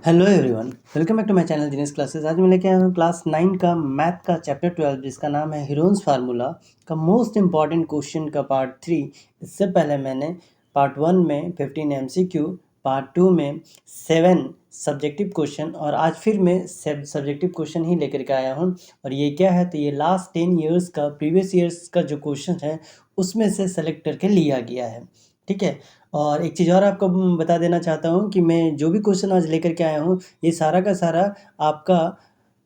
Hello everyone, welcome back to my channel genius classes. आज मैं लेके आया हूँ क्लास 9 का मैथ का चैप्टर 12 जिसका नाम है हीरोन्स फार्मूला का मोस्ट इम्पॉर्टेंट क्वेश्चन का पार्ट 3। इससे पहले मैंने पार्ट 1 में 15 एमसीक्यू, पार्ट 2 में 7 सब्जेक्टिव क्वेश्चन और आज फिर मैं सब्जेक्टिव क्वेश्चन ही लेकर के आया हूँ। और ये क्या है, तो ये लास्ट 10 ईयर्स का प्रीवियस ईयर्स का जो क्वेश्चन है उसमें से सेलेक्ट करके लिया गया है। ठीक है। और एक चीज़ और आपको बता देना चाहता हूँ कि मैं जो भी क्वेश्चन आज लेकर के आया हूँ ये सारा का सारा आपका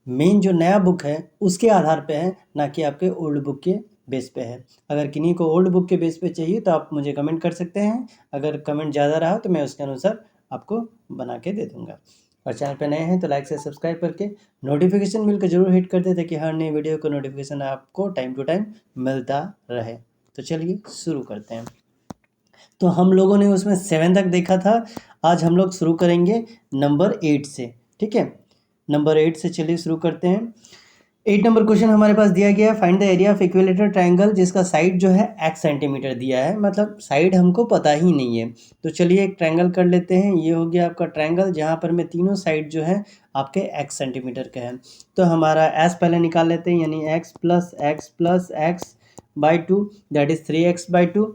मेन जो नया बुक है उसके आधार पे है, ना कि आपके ओल्ड बुक के बेस पे है। अगर किन्हीं को ओल्ड बुक के बेस पे चाहिए तो आप मुझे कमेंट कर सकते हैं। अगर कमेंट ज़्यादा रहा तो मैं उसके अनुसार आपको बना के दे दूँगा। और चैनल पे नए हैं तो लाइक से सब्सक्राइब करके नोटिफिकेशन बिल को जरूर हिट कर दे ताकि हर नई वीडियो को नोटिफिकेशन आपको टाइम टू टाइम मिलता रहे। तो चलिए शुरू करते हैं। तो हम लोगों ने उसमें 7 तक देखा था। आज हम लोग शुरू करेंगे नंबर 8 से। ठीक है, नंबर 8 से चलिए शुरू करते हैं। 8 नंबर क्वेश्चन हमारे पास दिया गया है, find the area of equilateral triangle जिसका साइड जो है x सेंटीमीटर दिया है, मतलब साइड हमको पता ही नहीं है। तो चलिए एक ट्रायंगल कर लेते हैं। ये हो गया आपका ट्रायंगल जहाँ पर में तीनों साइड जो है आपके x सेंटीमीटर के हैं। तो हमारा s पहले निकाल लेते हैं, यानी x + x by 2 that is 3x/2।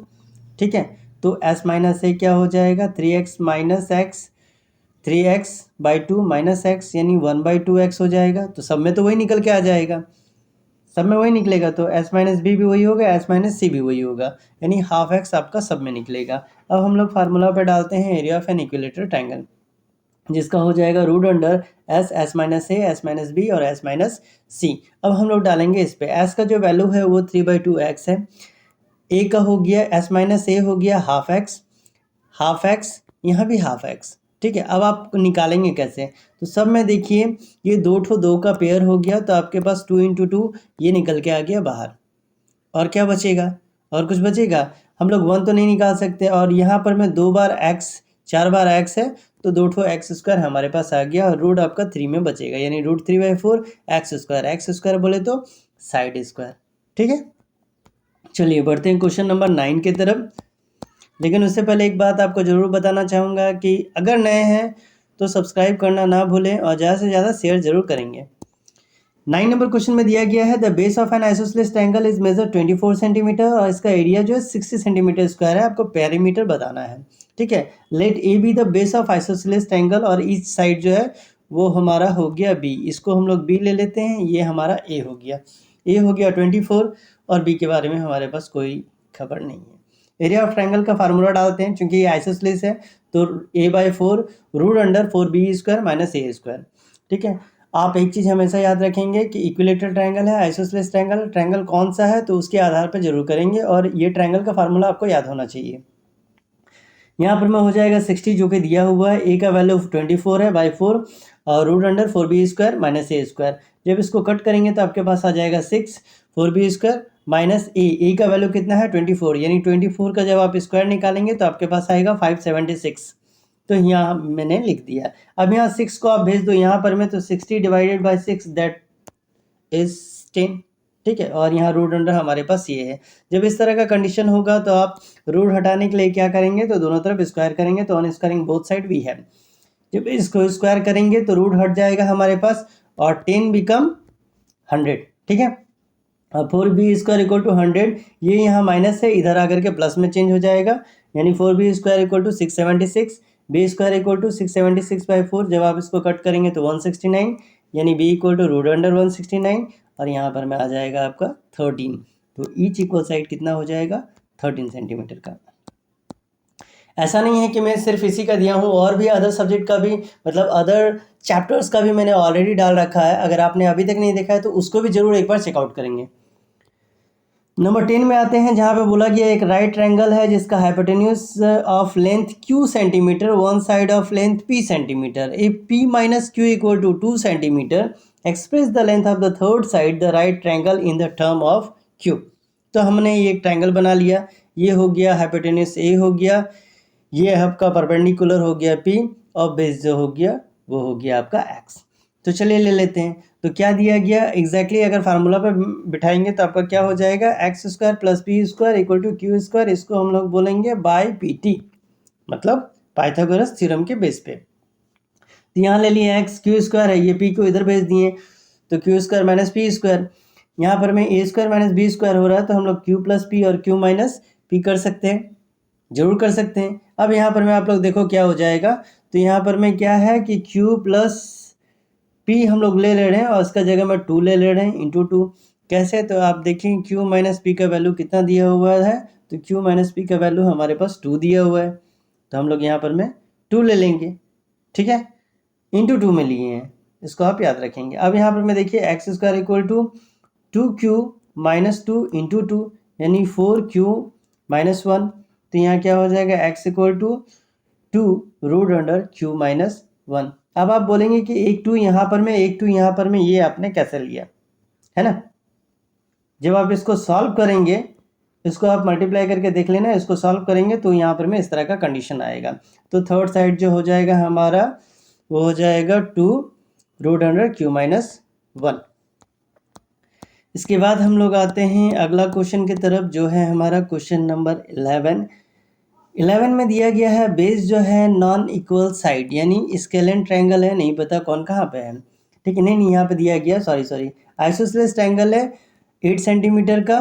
ठीक है, तो s माइनस ए क्या हो जाएगा, 3x minus x, 3x/2 minus x यानी 1/2x हो जाएगा। तो सब में तो वही निकल के आ जाएगा, सब में वही निकलेगा। तो s माइनस बी भी वही होगा, s माइनस सी भी वही होगा, यानी हाफ एक्स आपका सब में निकलेगा। अब हम लोग फार्मूला पे डालते हैं area of an equilateral triangle, जिसका हो जाएगा रूट अंडर s माइनस ए, s माइनस बी और s माइनस सी। अब हम लोग डालेंगे इस पे, s का जो वैल्यू है वो 3/2x है, ए का हो गया s माइनस ए हो गया हाफ एक्स, यहाँ भी हाफ एक्स। ठीक है, अब आप निकालेंगे कैसे, तो सब में देखिए ये दो का पेयर हो गया, तो आपके पास 2 × 2 ये निकल के आ गया बाहर। और क्या बचेगा, और कुछ बचेगा, हम लोग 1 तो नहीं निकाल सकते। और यहाँ पर मैं 2 बार x 4 बार x है, तो 2x² हमारे पास आ गया और रूट आपका 3 में बचेगा, यानी √3/4 x² बोले तो साइड स्क्वायर। ठीक है, चलिए बढ़ते हैं क्वेश्चन नंबर 9 की तरफ। लेकिन उससे पहले एक बात आपको ज़रूर बताना चाहूँगा कि अगर नए हैं तो सब्सक्राइब करना ना भूलें और ज़्यादा से ज़्यादा शेयर जरूर करेंगे। 9 नंबर क्वेश्चन में दिया गया है the base of an isosceles triangle is measure 24 centimetre और इसका एरिया जो है 60 सेंटीमीटर स्क्वायर है। आपको पेरीमीटर बताना है। ठीक है, let a be the base of isosceles triangle और ईच साइड जो है वो हमारा हो गया बी। इसको हम लोग बी ले लेते हैं, ये हमारा ए हो गया। ए हो गया 24 और बी के बारे में हमारे पास कोई खबर नहीं है। एरिया ऑफ ट्रायंगल का फार्मूला डालते हैं, क्योंकि ये आइसोसेलेस है तो a/4 root under 4b² minus a²। ठीक है, आप एक चीज़ हमेशा याद रखेंगे कि इक्विलेटरल ट्रायंगल है, आइसोसेलेस ट्रायंगल, ट्रायंगल कौन सा है तो उसके आधार पर जरूर करेंगे, और ये ट्रायंगल का फार्मूला आपको याद होना चाहिए। यहाँ पर में हो जाएगा 60 जो कि दिया हुआ है, ए का वैल्यू 24 है बाई 4 और root under 4b² minus a²। जब इसको कट करेंगे तो आपके पास आ जाएगा 6 4b² माइनस ए का वैल्यू कितना है 24, यानी 24 का जब आप स्क्वायर निकालेंगे तो आपके पास आएगा 576। तो यहाँ मैंने लिख दिया। अब यहाँ 6 को आप भेज दो यहाँ पर में, तो 60 डिवाइडेड बाई 6 दैट इज 10। ठीक है, और यहाँ रूट अंडर हमारे पास ये है। जब इस तरह का कंडीशन होगा तो आप रूट हटाने के लिए क्या करेंगे, तो दोनों तरफ स्क्वायर करेंगे, तो on squaring both side we है। जब इसको स्क्वायर करेंगे तो रूट हट जाएगा हमारे पास और 10 बिकम 100। ठीक है, अब 4b² = 100, ये यहाँ माइनस है, इधर आकर के प्लस में चेंज हो जाएगा, यानी 4b² = 676, b² = 676/4। जब आप इसको कट करेंगे तो 169, यानी b = रूट अंडर 169 और यहाँ पर में आ जाएगा आपका 13। तो ईच इक्वल साइड कितना हो जाएगा 13 सेंटीमीटर का। ऐसा नहीं है कि मैं सिर्फ इसी का दिया हूँ, और भी अदर सब्जेक्ट का भी, मतलब अदर चैप्टर्स का भी मैंने ऑलरेडी डाल रखा है। अगर आपने अभी तक नहीं देखा है तो उसको भी जरूर एक बार चेकआउट करेंगे। नंबर 10 में आते हैं, जहाँ पे बोला गया एक राइट ट्रायंगल है जिसका hypotenuse of length q centimetre, one side of length p centimetre, if p minus q = 2 centimetre, express the length of the third side the right triangle in the term of q। तो हमने ये एक triangle बना लिया, ये हो गया hypotenuse a हो गया, ये आपका परपेंडिकुलर हो गया p और बेस जो हो गया वो हो गया आपका x। तो चलिए ले लेते हैं, तो क्या दिया गया एग्जैक्टली अगर फार्मूला पे बिठाएंगे तो आपका क्या हो जाएगा x² + p² = q²। इसको हम लोग बोलेंगे बाय pt, मतलब पाइथागोरस थ्योरम के बेस पे। तो यहाँ ले लिए एक्स क्यू स्क्वायर है, ये पी को इधर भेज दिए तो Q square minus P square. यहाँ पर में ए स्क्वायर माइनस बी स्क्वायर हो रहा है तो हम लोग क्यू प्लस पी और क्यू माइनस पी कर सकते हैं, जरूर कर सकते हैं। अब यहाँ पर में आप लोग देखो क्या हो जाएगा, तो यहाँ पर में क्या है कि क्यू प्लस पी हम लोग ले रहे हैं और उसका जगह में 2 ले रहे हैं इंटू 2। कैसे, तो आप देखें क्यू माइनस पी का वैल्यू कितना दिया हुआ है, तो क्यू माइनस पी का वैल्यू हमारे पास 2 दिया हुआ है, तो हम लोग यहाँ पर में 2 ले लेंगे, ठीक है, इंटू 2 में लिए हैं, इसको आप याद रखेंगे। अब यहाँ पर में देखिए x square equal to 2q minus 2 into 2 यानी 4q माइनस 1। तो यहाँ क्या हो जाएगा, x equal to 2 root under q minus 1। अब आप बोलेंगे कि एक 2 यहाँ पर में एक 2 यहाँ पर में, ये आपने कैसे लिया है ना। जब आप इसको सॉल्व करेंगे, इसको आप मल्टीप्लाई करके देख लेना, इसको सॉल्व करेंगे तो यहाँ पर में इस तरह का कंडीशन आएगा। तो थर्ड साइड जो हो जाएगा हमारा वो हो जाएगा 2 रूट अंडर q माइनस 1। इसके बाद हम लोग आते हैं अगला क्वेश्चन की तरफ, जो है हमारा क्वेश्चन नंबर 11 में दिया गया है बेस जो है नॉन इक्वल साइड, यानी स्केलन ट्रायंगल है, नहीं पता कौन कहाँ पे है, ठीक है, नहीं यहाँ पे दिया गया, सॉरी आइसोसेलेस ट्रायंगल है 8 सेंटीमीटर का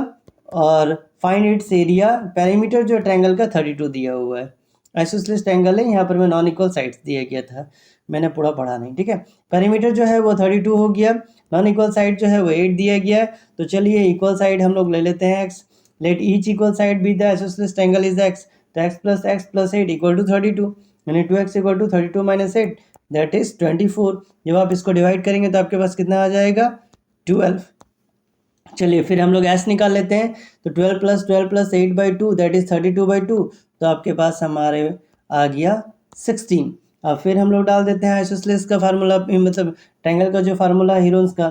और फाइंड इट्स एरिया, पेरीमीटर जो ट्रायंगल का 32 दिया हुआ है। आइसोसेलेस ट्रायंगल है, यहाँ पर मैं नॉन इक्वल साइड्स दिया गया था, मैंने पूरा पढ़ा नहीं, ठीक है। पेरीमीटर जो है वो 32 हो गया, नॉन इक्वल साइड जो है वो 8 दिया गया है। तो चलिए इक्वल साइड हम लोग ले लेते हैं x, let each equal side be the isosceles triangle is x, तो x प्लस 8 इक्वल टू 32, यानी 2x equal to 32 minus 8 that is 24। जब आप इसको डिवाइड करेंगे तो आपके पास कितना आ जाएगा, 12। चलिए फिर हम लोग s निकाल लेते हैं, तो 12 प्लस 8/2 दैट इज 32/2, तो आपके पास हमारे आ गया 16। अब फिर हम लोग डाल देते हैं आइसोसेलेस का फार्मूला, मतलब ट्रायंगल का जो फार्मूला हीरोन्स का,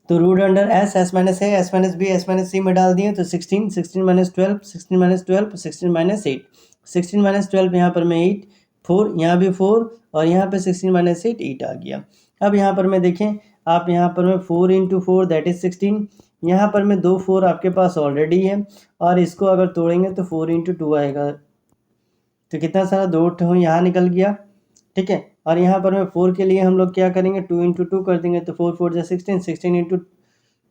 तो root under S minus A S minus B S minus C में डाल दिए, तो 16 माइनस 12 16 माइनस 12 16 माइनस 8 16 माइनस 12 यहाँ पर में 8 4 यहाँ भी 4 और यहाँ पे 16 माइनस 8 8 आ गया। अब यहाँ पर में देखें आप, यहाँ पर में 4 इंटू 4 दैट इज 16, यहाँ पर में 2 4 आपके पास ऑलरेडी है और इसको अगर तोड़ेंगे तो 4 इंटू 2 आएगा, तो कितना सारा 2 यहाँ निकल गया, ठीक है। और यहाँ पर में 4 के लिए हम लोग क्या करेंगे, 2 इंटू 2 कर देंगे, तो 4 4 जा 16 16 इंटू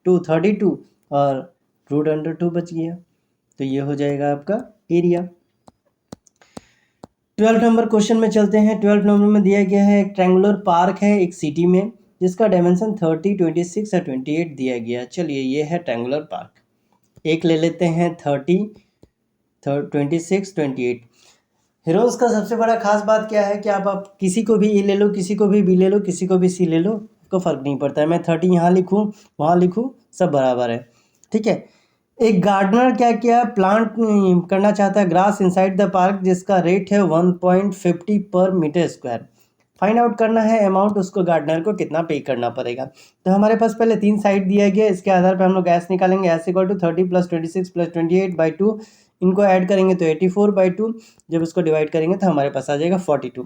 2 32 और रूट अंडर 2 बच गया, तो ये हो जाएगा आपका एरिया। 12 नंबर क्वेश्चन में चलते हैं। 12 नंबर में दिया गया है एक ट्रायंगुलर पार्क है एक सिटी में, जिसका डायमेंशन 30 26 और 28 दिया गया। चलिए ये है ट्रायंगुलर पार्क, एक ले लेते हैं 30 26 28। हीरोज का सबसे बड़ा खास बात क्या है कि आप किसी को भी ए ले लो, किसी को भी बी ले लो, किसी को भी सी ले लो, उसको फ़र्क नहीं पड़ता है। मैं 30 यहाँ लिखूँ वहाँ लिखूँ सब बराबर है, ठीक है। एक गार्डनर क्या किया, प्लांट करना चाहता है ग्रास इनसाइड द पार्क, जिसका रेट है 1.50 पर मीटर स्क्वायर। फाइंड आउट करना है अमाउंट, उसको गार्डनर को कितना पे करना पड़ेगा। तो हमारे पास पहले 3 साइड दिया गया, इसके आधार पर हम लोग एस निकालेंगे, s equal to 30 plus 26 plus 28/2, इनको ऐड करेंगे तो 84/2, जब इसको डिवाइड करेंगे तो हमारे पास आ जाएगा 42।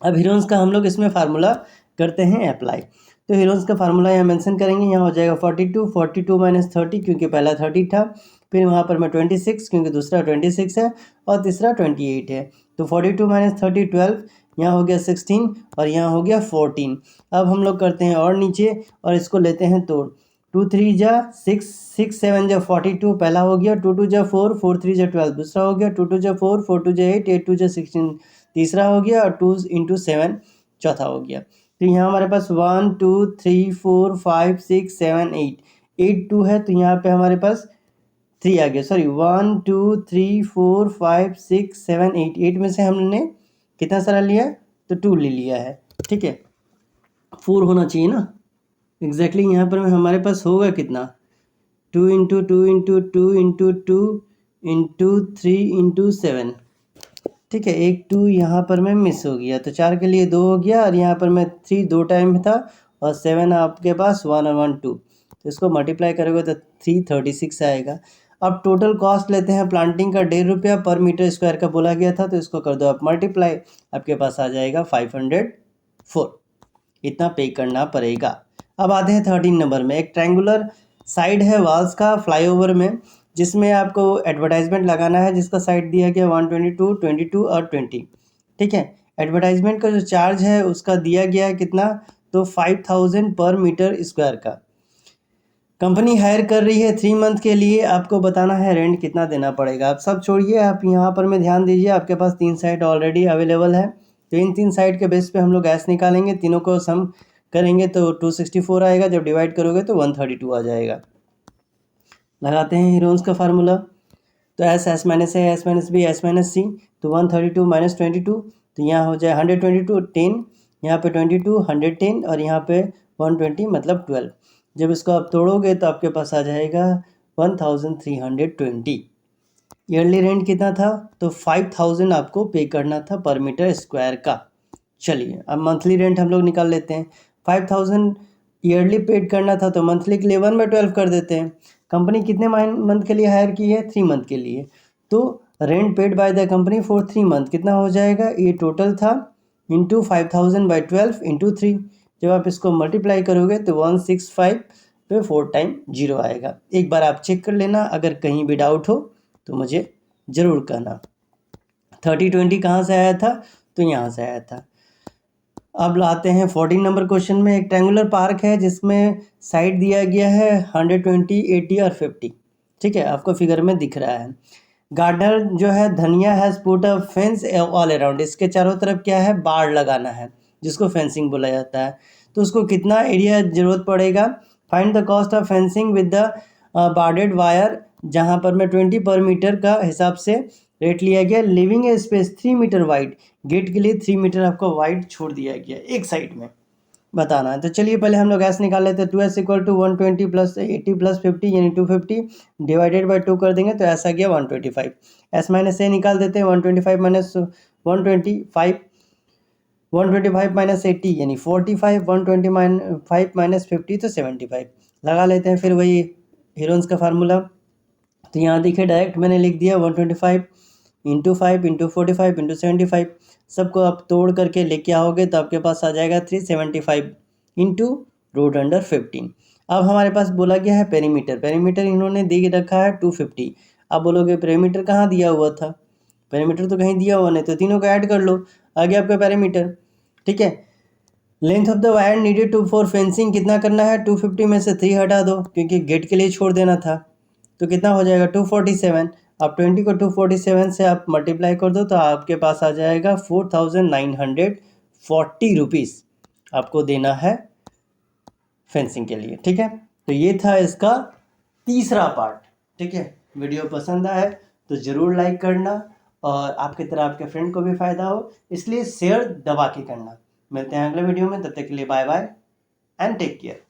अब हीरोन्स का हम लोग इसमें फार्मूला करते हैं अप्लाई, तो हीरोन्स का फार्मूला यहाँ मेंशन करेंगे, यहाँ हो जाएगा 42 माइनस 30 क्योंकि पहला 30 था, फिर वहाँ पर मैं 26 क्योंकि दूसरा 26 है और तीसरा 28 है, तो 42 माइनस 30 12, यहाँ हो गया 16 और यहाँ हो गया 14। अब हम लोग करते हैं और नीचे और इसको लेते हैं तोड़, 2 3 जा 6 6 7 जा 42 पहला हो गया, 2 2 जा 4 4 3 जा 12 दूसरा हो गया, 2 2 जा 4 4 2 जा 8 8 2 जा 16 तीसरा हो गया और 2 इंटू 7 चौथा हो गया। तो यहाँ हमारे पास 1 2 3 4 5 6 7 8 2 है, तो यहाँ पे हमारे पास 3 आ गया, सॉरी 1 2 3 4 5 6 7 8 में से हमने कितना सारा लिया, तो 2 ले लिया है, ठीक है। 4 होना चाहिए ना एग्जैक्टली, यहाँ पर हमारे पास होगा कितना, 2 into 2 into 2 into 2 into 3 into 7, ठीक है। एक 2 यहाँ पर मैं मिस हो गया, तो 4 के लिए 2 हो गया और यहाँ पर मैं 3 2 टाइम था और 7 आपके पास 1 और 1 2, तो इसको मल्टीप्लाई करोगे तो 336 आएगा। अब टोटल कॉस्ट लेते हैं प्लांटिंग का, 1.5 रुपया पर मीटर स्क्वायर का बोला गया था, तो इसको कर दो आप मल्टीप्लाई, आपके पास आ जाएगा 504, इतना पे करना पड़ेगा। अब आते हैं 13 नंबर में, एक ट्रायंगुलर साइड है वॉल्स का फ्लाईओवर में, जिसमें आपको एडवर्टाइजमेंट लगाना है, जिसका साइड दिया गया 122 22 और 20, ठीक है। एडवर्टाइजमेंट का जो चार्ज है उसका दिया गया है कितना, तो 5000 पर मीटर स्क्वायर का। कंपनी हायर कर रही है 3 मंथ के लिए, आपको बताना है रेंट कितना देना पड़ेगा। आप सब छोड़िए, आप यहाँ पर में ध्यान दीजिए, आपके पास 3 साइट ऑलरेडी अवेलेबल है, तो इन 3 साइट के बेस पे हम लोग एस निकालेंगे, तीनों को सम करेंगे तो 264 आएगा, जब डिवाइड करोगे तो 132 आ जाएगा। लगाते हैं हीरोन्स का फार्मूला, तो S minus A, S minus B, S minus C, तो 132 माइनस 22, तो यहाँ हो जाए 122 10, यहाँ पे 22 110 और यहाँ पे 120 मतलब 12। जब इसको आप तोड़ोगे तो आपके पास आ जाएगा 1320। ईयरली रेंट कितना था, तो 5000 आपको पे करना था पर मीटर स्क्वायर का। चलिए अब मंथली रेंट हम लोग निकाल लेते हैं। 5000 ईयरली पेड करना था, तो मंथली के लिए 1/12 कर देते हैं। कंपनी कितने मंथ के लिए हायर की है, 3 मंथ के लिए, तो rent paid by the company for 3 month कितना हो जाएगा, ये टोटल था इंटू 5000/12 इंटू 3। जब आप इसको मल्टीप्लाई करोगे तो 165 पे 4 टाइम 0 आएगा। एक बार आप चेक कर लेना, अगर कहीं भी डाउट हो तो मुझे ज़रूर कहना। 3020 कहाँ से आया था, तो यहाँ से आया था। अब लाते हैं 14 नंबर क्वेश्चन में। एक ट्रायंगुलर पार्क है जिसमें साइड दिया गया है 120, 80 और 50, ठीक है, आपको फिगर में दिख रहा है। गार्डनर जो है धनिया has put a fence all around, इसके चारों तरफ क्या है, बाड़ लगाना है, जिसको फेंसिंग बोला जाता है। तो उसको कितना एरिया ज़रूरत पड़ेगा, find the cost of fencing with the barbed wire, जहाँ पर मैं 20 पर मीटर का हिसाब से रेट लिया गया। लिविंग ए स्पेस 3 मीटर वाइड, गेट के लिए 3 मीटर आपको वाइड छोड़ दिया गया एक साइड में, बताना है। तो चलिए पहले हम लोग एस निकाल लेते हैं। 2s equal to 120 plus 80 plus 50 यानी 250 डिवाइडेड बाई 2 कर देंगे तो ऐसा गया 125। एस माइनस ए निकाल देते हैं, 125 माइनस 125, 125 माइनस 80 यानी 45, 125 माइनस 50 तो 75। लगा लेते हैं फिर वही हीरोन्स का फार्मूला। तो यहाँ देखिए डायरेक्ट मैंने लिख दिया 125 इंटू 5 इंटू 45 इंटू 75। सबको आप तोड़ करके लेके आओगे तो आपके पास आ जाएगा 375 इंटू रूट अंडर 15। अब हमारे पास बोला गया है पेरीमीटर, पेरीमीटर इन्होंने दे रखा है 250। आप बोलोगे पेरीमीटर कहाँ दिया हुआ था, पेरीमीटर तो कहीं दिया हुआ नहीं, तो तीनों को ऐड कर लो, आ गया आपका पेरीमीटर, ठीक है। Length of the wire needed to for fencing कितना करना है, 250 में से 3 हटा दो क्योंकि गेट के लिए छोड़ देना था, तो कितना हो जाएगा 247। अब 20 को 247 से आप मल्टीप्लाई कर दो तो आपके पास आ जाएगा 4940 रुपीज़ आपको देना है फेंसिंग के लिए, ठीक है। तो ये था इसका तीसरा पार्ट, ठीक है। वीडियो पसंद आए तो ज़रूर लाइक करना और आपकी तरह आपके फ्रेंड को भी फ़ायदा हो, इसलिए शेयर दबा के करना। मिलते हैं अगले वीडियो में, तब तक के लिए bye bye and take care.